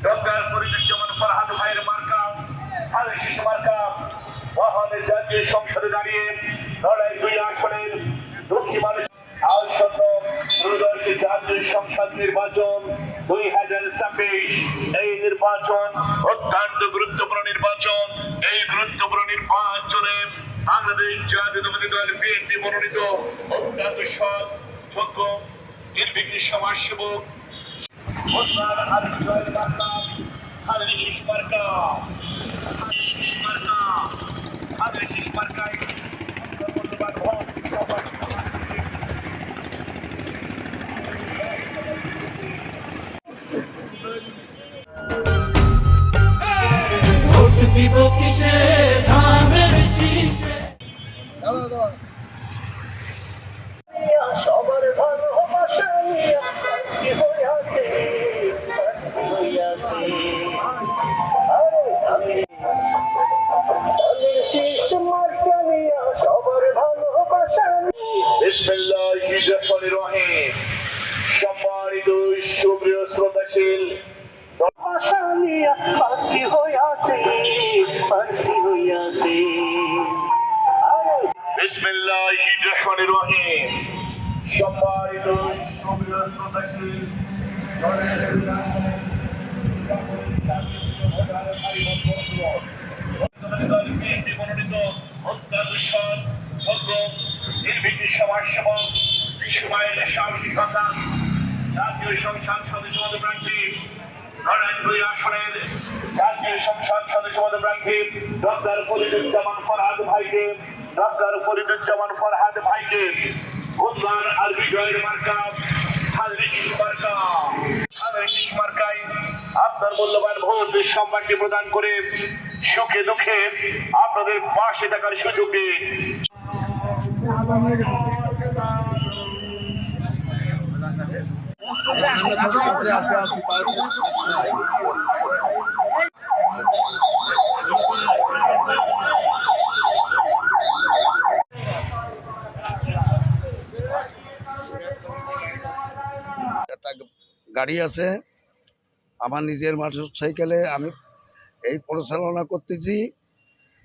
Doctor Fariduzzaman Farhad ভাইয়ের মার্কা হাল শিশু মার্কা মহানের জাতীয় সংসদে দাঁড়িয়ে লড়াই 2 আসনের দুঃখী মানুষ আসন্ন ত্রয়োদশ জাতীয় সংসদ নির্বাচন 2026। এই নির্বাচন অত্যন্ত গুরুত্বপূর্ণ নির্বাচন। এই গুরুত্বপূর্ণ নির্বাচনে বাংলাদেশ জাতীয়তাবাদী দল বিএনপি মনোনীত অত্যন্ত সৎ যোগ্য নির্বিঘ্ন সমাজসেবক দিব কিসে ধানের শীষে সবার ভালোবাসা কি হইয়াছে সবার ভালোবাসা সম্মানিত সুপ্রিয় শ্রোতাশীল পাখি হইয়াছে বিসমিল্লাহির রহমানির রহিম। সম্মানিত সুপ্রিয় শ্রোতাশীল মনোনীত অত্যন্ত সৎ যোগ্য নির্বিঘ্ন সমাজসেবক বিশ্বমায়ের সাহসিকতা জাতীয় সংসদ সদস্য প্রার্থী লড়াই 2 আসনের জাতীয় সংসদ সদস্য প্রার্থী ডক্টর ফরিদুজ্জামান ফরহাদ ভাইকে বুধবার আর বিজয়ের মার্কা মার্কায় আপনার মূল্যবান ভোট সম্মানটি প্রদান করে সুখে দুঃখে আপনাদের পাশে থাকার সুযোগে গাড়ি আছে আমার নিজের মোটরসাইকেলে আমি এই পরিচালনা করতেছি।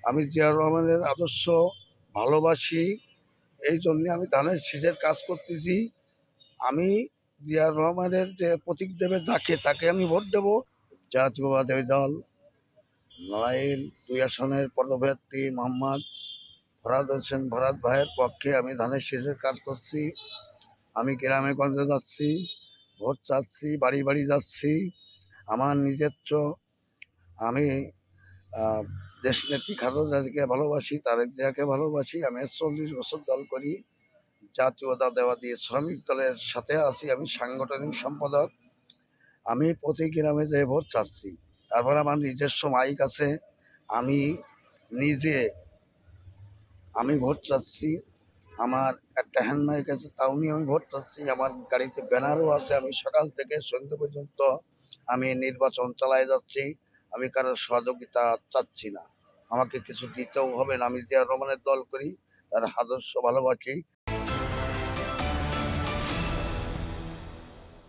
আমি জিয়াউর রহমানের আদর্শ ভালোবাসি, এই জন্যে আমি ধানের শীষের কাজ করতেছি। আমি জিয়াউর রহমানের যে প্রতীক দেবে যাকে তাকে আমি ভোট দেব। জাতীয়তাবাদী দল নড়াইল 2 আসনের পদপ্রার্থী মোহাম্মদ ফরহাদ হোসেন ফরহাদ ভাইয়ের পক্ষে আমি ধানের শীষের কাজ করছি। আমি গ্রামে গঞ্জে যাচ্ছি, ভোট চাচ্ছি, বাড়ি বাড়ি যাচ্ছি। আমার নিজস্ব আমি দেশনেত্রী খালেদা জিয়াকে ভালোবাসি, তারেক জিয়াকে ভালোবাসি। আমি 40 বছর দল করি, জাতীয়তাবাদী শ্রমিক দলের সাথে আছি। আমি সাংগঠনিক সম্পাদক। আমি প্রতি গ্রামে যেয়ে ভোট চাচ্ছি। তারপর আমার নিজস্ব মাইক আছে, আমি নিজে ভোট চাচ্ছি। আমার একটা হ্যান্ড মাইক আছে, তাও নিয়ে আমি ভোট চাচ্ছি। আমার গাড়িতে ব্যানারও আছে। আমি সকাল থেকে সন্ধ্যা পর্যন্ত আমি নির্বাচন চালাই যাচ্ছি। আমি কারোর সহযোগিতা চাচ্ছি না, আমাকে কিছু দিতেও হবে না। আমি জিয়াউর রহমানের দল করি, তার আদর্শ ভালোবাসি।